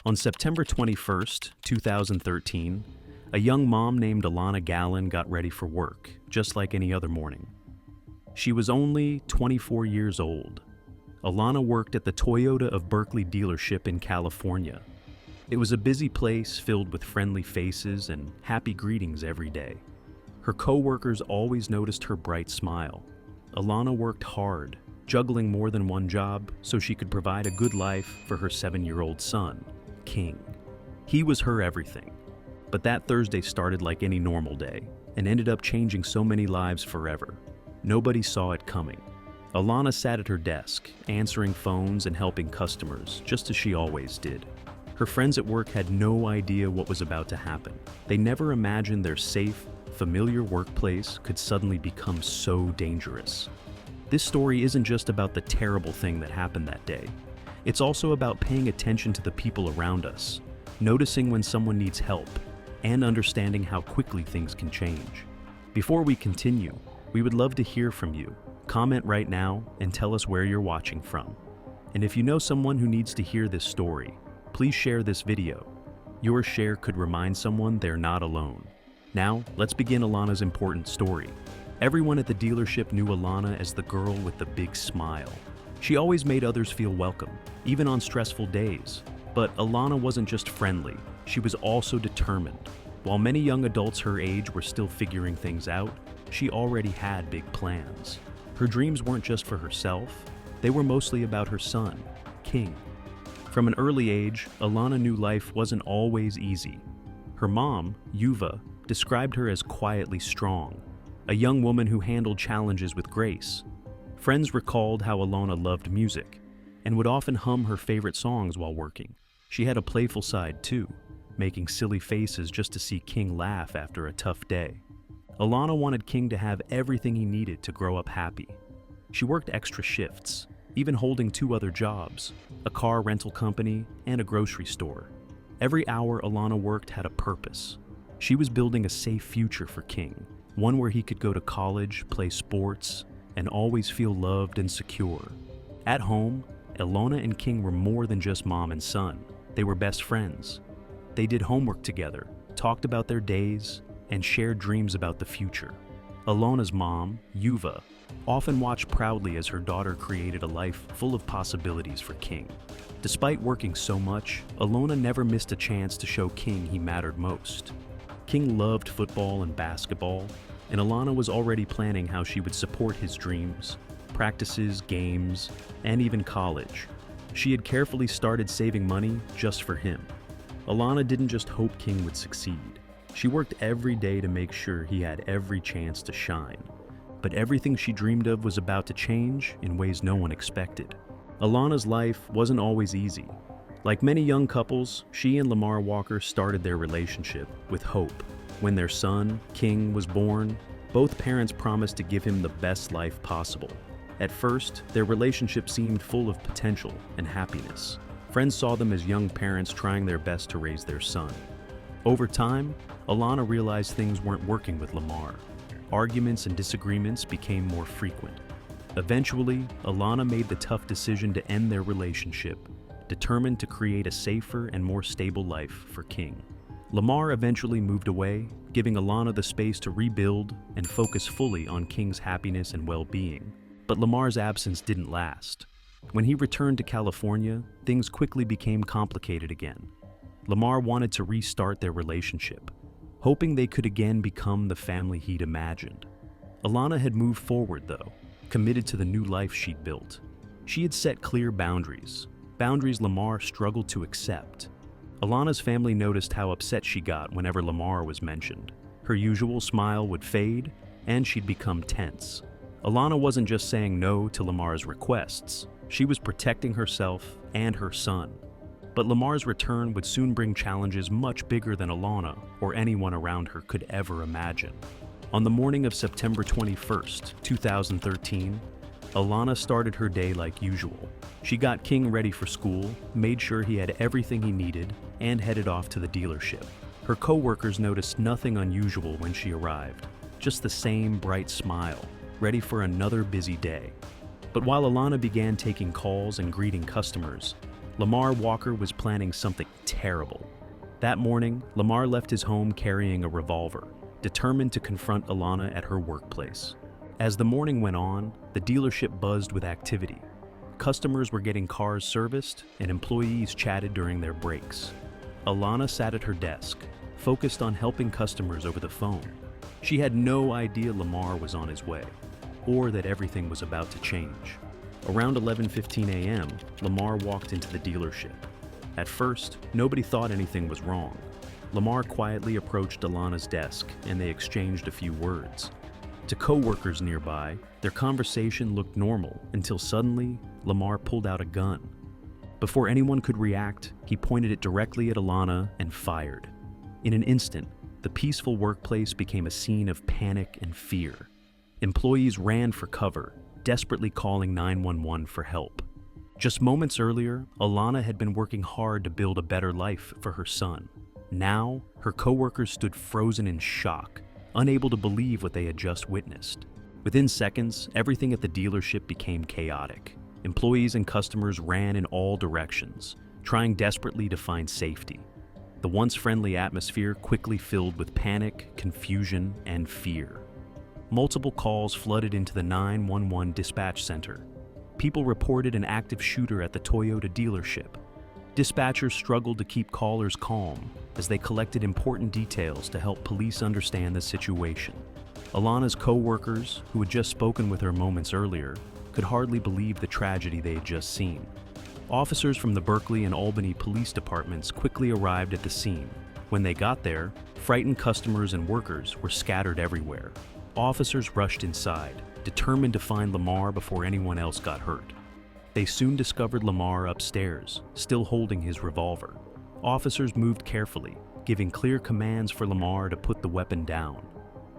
On September 21st, 2013, a young mom named Alonna Gallon got ready for work, just like any other morning. She was only 24 years old. Alonna worked at the Toyota of Berkeley dealership in California. It was a busy place filled with friendly faces and happy greetings every day. Her coworkers always noticed her bright smile. Alonna worked hard, juggling more than one job so she could provide a good life for her 7-year-old son, King. He was her everything. But that Thursday started like any normal day and ended up changing so many lives forever. Nobody saw it coming. Alonna sat at her desk, answering phones and helping customers, just as she always did. Her friends at work had no idea what was about to happen. They never imagined their safe, familiar workplace could suddenly become so dangerous. This story isn't just about the terrible thing that happened that day. It's also about paying attention to the people around us, noticing when someone needs help, and understanding how quickly things can change. Before we continue, we would love to hear from you. Comment right now and tell us where you're watching from. And if you know someone who needs to hear this story, please share this video. Your share could remind someone they're not alone. Now, let's begin Alonna's important story. Everyone at the dealership knew Alonna as the girl with the big smile. She always made others feel welcome, even on stressful days. But Alonna wasn't just friendly, she was also determined. While many young adults her age were still figuring things out, she already had big plans. Her dreams weren't just for herself, they were mostly about her son, King. From an early age, Alonna knew life wasn't always easy. Her mom, Yuva, described her as quietly strong, a young woman who handled challenges with grace. Friends recalled how Alonna loved music and would often hum her favorite songs while working. She had a playful side too, making silly faces just to see King laugh after a tough day. Alonna wanted King to have everything he needed to grow up happy. She worked extra shifts, even holding 2 other jobs, a car rental company and a grocery store. Every hour Alonna worked had a purpose. She was building a safe future for King, one where he could go to college, play sports, and always feel loved and secure. At home, Alonna and King were more than just mom and son. They were best friends. They did homework together, talked about their days, and shared dreams about the future. Alonna's mom, Yuva, often watched proudly as her daughter created a life full of possibilities for King. Despite working so much, Alonna never missed a chance to show King he mattered most. King loved football and basketball, and Alonna was already planning how she would support his dreams, practices, games, and even college. She had carefully started saving money just for him. Alonna didn't just hope King would succeed. She worked every day to make sure he had every chance to shine. But everything she dreamed of was about to change in ways no one expected. Alonna's life wasn't always easy. Like many young couples, she and Lamar Walker started their relationship with hope. When their son, King, was born, both parents promised to give him the best life possible. At first, their relationship seemed full of potential and happiness. Friends saw them as young parents trying their best to raise their son. Over time, Alonna realized things weren't working with Lamar. Arguments and disagreements became more frequent. Eventually, Alonna made the tough decision to end their relationship, determined to create a safer and more stable life for King. Lamar eventually moved away, giving Alonna the space to rebuild and focus fully on King's happiness and well-being. But Lamar's absence didn't last. When he returned to California, things quickly became complicated again. Lamar wanted to restart their relationship, hoping they could again become the family he'd imagined. Alonna had moved forward though, committed to the new life she'd built. She had set clear boundaries Lamar struggled to accept. Alonna's family noticed how upset she got whenever Lamar was mentioned. Her usual smile would fade, and she'd become tense. Alonna wasn't just saying no to Lamar's requests, she was protecting herself and her son. But Lamar's return would soon bring challenges much bigger than Alonna or anyone around her could ever imagine. On the morning of September 21st, 2013, Alonna started her day like usual. She got King ready for school, made sure he had everything he needed, and headed off to the dealership. Her coworkers noticed nothing unusual when she arrived, just the same bright smile, ready for another busy day. But while Alonna began taking calls and greeting customers, Lamar Walker was planning something terrible. That morning, Lamar left his home carrying a revolver, determined to confront Alonna at her workplace. As the morning went on, the dealership buzzed with activity. Customers were getting cars serviced, and employees chatted during their breaks. Alonna sat at her desk, focused on helping customers over the phone. She had no idea Lamar was on his way, or that everything was about to change. Around 11:15 a.m., Lamar walked into the dealership. At first, nobody thought anything was wrong. Lamar quietly approached Alonna's desk, and they exchanged a few words. To coworkers nearby, their conversation looked normal until suddenly, Lamar pulled out a gun. Before anyone could react, he pointed it directly at Alonna and fired. In an instant, the peaceful workplace became a scene of panic and fear. Employees ran for cover, desperately calling 911 for help. Just moments earlier, Alonna had been working hard to build a better life for her son. Now, her coworkers stood frozen in shock, unable to believe what they had just witnessed. Within seconds, everything at the dealership became chaotic. Employees and customers ran in all directions, trying desperately to find safety. The once friendly atmosphere quickly filled with panic, confusion, and fear. Multiple calls flooded into the 911 dispatch center. People reported an active shooter at the Toyota dealership. Dispatchers struggled to keep callers calm as they collected important details to help police understand the situation. Alonna's co-workers, who had just spoken with her moments earlier, could hardly believe the tragedy they had just seen. Officers from the Berkeley and Albany police departments quickly arrived at the scene. When they got there, frightened customers and workers were scattered everywhere. Officers rushed inside, determined to find Lamar before anyone else got hurt. They soon discovered Lamar upstairs, still holding his revolver. Officers moved carefully, giving clear commands for Lamar to put the weapon down.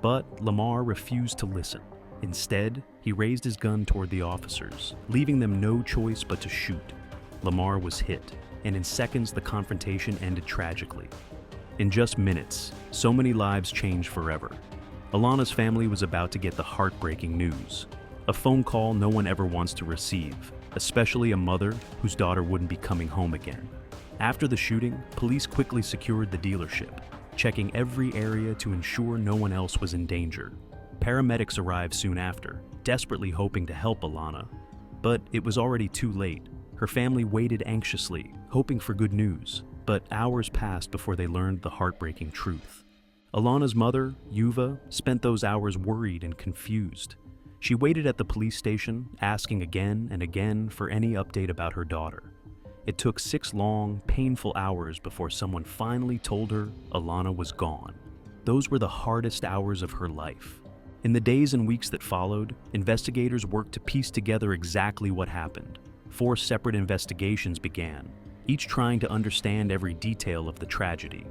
But Lamar refused to listen. Instead, he raised his gun toward the officers, leaving them no choice but to shoot. Lamar was hit, and in seconds the confrontation ended tragically. In just minutes, so many lives changed forever. Alonna's family was about to get the heartbreaking news. A phone call no one ever wants to receive, especially a mother whose daughter wouldn't be coming home again. After the shooting, police quickly secured the dealership, checking every area to ensure no one else was in danger. Paramedics arrived soon after, desperately hoping to help Alonna. But it was already too late. Her family waited anxiously, hoping for good news, but hours passed before they learned the heartbreaking truth. Alonna's mother, Yuva, spent those hours worried and confused. She waited at the police station, asking again and again for any update about her daughter. It took 6 long, painful hours before someone finally told her Alonna was gone. Those were the hardest hours of her life. In the days and weeks that followed, investigators worked to piece together exactly what happened. 4 separate investigations began, each trying to understand every detail of the tragedy.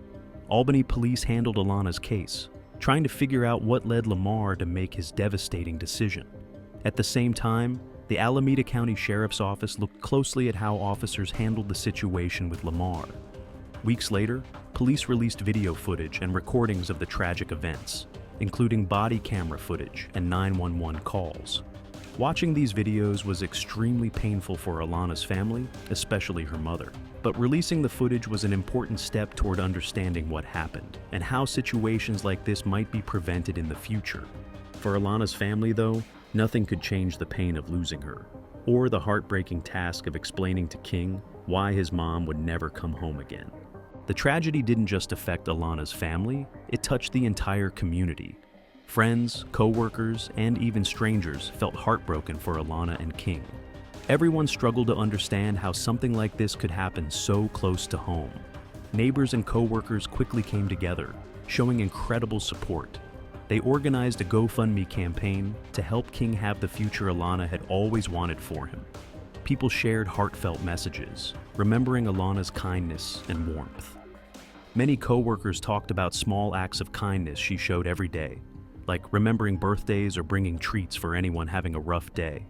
Albany police handled Alonna's case, trying to figure out what led Lamar to make his devastating decision. At the same time, the Alameda County Sheriff's Office looked closely at how officers handled the situation with Lamar. Weeks later, police released video footage and recordings of the tragic events, including body camera footage and 911 calls. Watching these videos was extremely painful for Alonna's family, especially her mother. But releasing the footage was an important step toward understanding what happened and how situations like this might be prevented in the future. For Alonna's family, though, nothing could change the pain of losing her, or the heartbreaking task of explaining to King why his mom would never come home again. The tragedy didn't just affect Alonna's family, it touched the entire community. Friends, co-workers, and even strangers felt heartbroken for Alonna and King. Everyone struggled to understand how something like this could happen so close to home. Neighbors and co-workers quickly came together, showing incredible support. They organized a GoFundMe campaign to help King have the future Alonna had always wanted for him. People shared heartfelt messages, remembering Alonna's kindness and warmth. Many co-workers talked about small acts of kindness she showed every day, like remembering birthdays or bringing treats for anyone having a rough day.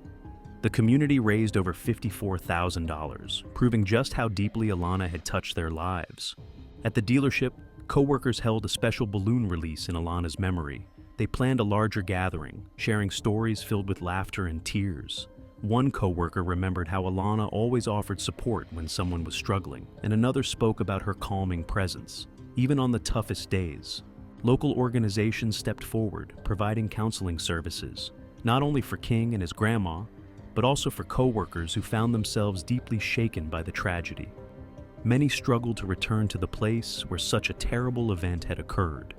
The community raised over $54,000, proving just how deeply Alonna had touched their lives. At the dealership, co-workers held a special balloon release in Alonna's memory. They planned a larger gathering, sharing stories filled with laughter and tears. One coworker remembered how Alonna always offered support when someone was struggling, and another spoke about her calming presence, even on the toughest days. Local organizations stepped forward, providing counseling services, not only for King and his grandma, but also for coworkers who found themselves deeply shaken by the tragedy. Many struggled to return to the place where such a terrible event had occurred.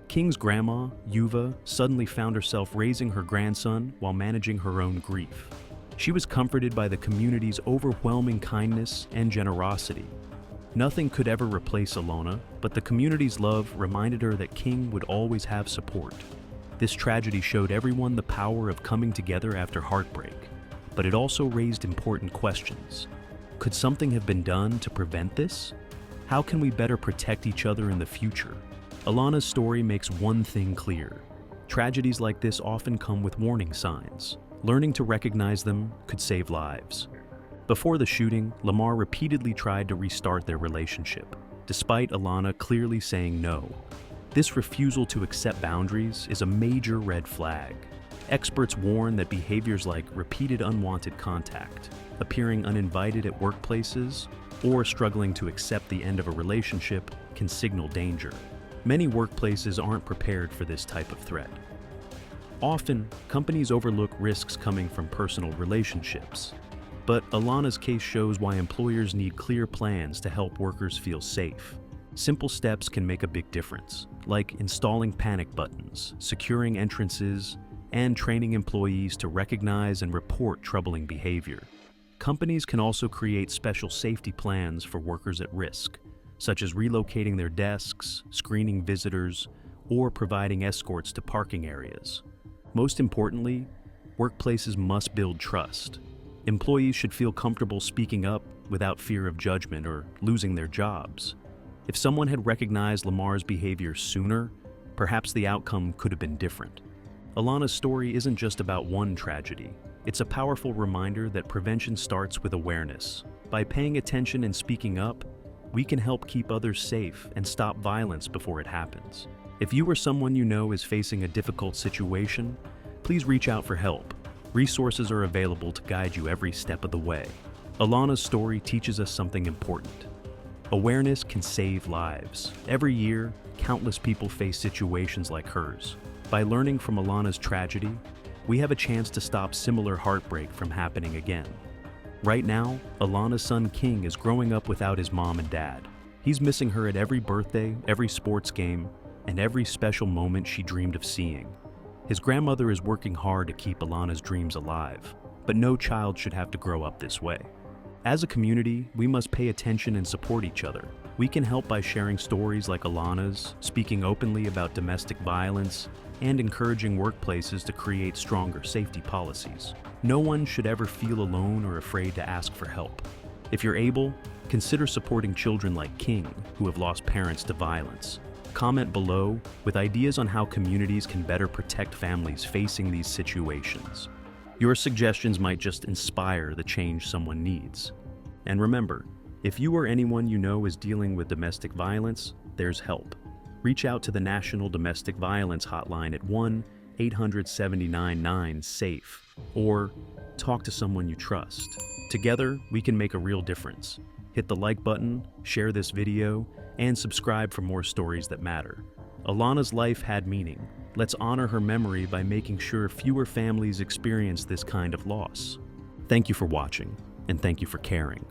King's grandma, Yuva, suddenly found herself raising her grandson while managing her own grief. She was comforted by the community's overwhelming kindness and generosity. Nothing could ever replace Alonna, but the community's love reminded her that King would always have support. This tragedy showed everyone the power of coming together after heartbreak, but it also raised important questions. Could something have been done to prevent this? How can we better protect each other in the future? Alonna's story makes one thing clear. Tragedies like this often come with warning signs. Learning to recognize them could save lives. Before the shooting, Lamar repeatedly tried to restart their relationship, despite Alonna clearly saying no. This refusal to accept boundaries is a major red flag. Experts warn that behaviors like repeated unwanted contact, appearing uninvited at workplaces, or struggling to accept the end of a relationship can signal danger. Many workplaces aren't prepared for this type of threat. Often, companies overlook risks coming from personal relationships. But Alonna's case shows why employers need clear plans to help workers feel safe. Simple steps can make a big difference, like installing panic buttons, securing entrances, and training employees to recognize and report troubling behavior. Companies can also create special safety plans for workers at risk, such as relocating their desks, screening visitors, or providing escorts to parking areas. Most importantly, workplaces must build trust. Employees should feel comfortable speaking up without fear of judgment or losing their jobs. If someone had recognized Lamar's behavior sooner, perhaps the outcome could have been different. Alonna's story isn't just about one tragedy. It's a powerful reminder that prevention starts with awareness. By paying attention and speaking up, we can help keep others safe and stop violence before it happens. If you or someone you know is facing a difficult situation, please reach out for help. Resources are available to guide you every step of the way. Alonna's story teaches us something important. Awareness can save lives. Every year, countless people face situations like hers. By learning from Alonna's tragedy, we have a chance to stop similar heartbreak from happening again. Right now, Alonna's son King is growing up without his mom and dad. He's missing her at every birthday, every sports game, and every special moment she dreamed of seeing. His grandmother is working hard to keep Alonna's dreams alive, but no child should have to grow up this way. As a community, we must pay attention and support each other. We can help by sharing stories like Alonna's, speaking openly about domestic violence, and encouraging workplaces to create stronger safety policies. No one should ever feel alone or afraid to ask for help. If you're able, consider supporting children like King, who have lost parents to violence. Comment below with ideas on how communities can better protect families facing these situations. Your suggestions might just inspire the change someone needs. And remember, if you or anyone you know is dealing with domestic violence, there's help. Reach out to the National Domestic Violence Hotline at 1-800-799-SAFE or talk to someone you trust. Together, we can make a real difference. Hit the like button, share this video, and subscribe for more stories that matter. Alonna's life had meaning. Let's honor her memory by making sure fewer families experience this kind of loss. Thank you for watching, and thank you for caring.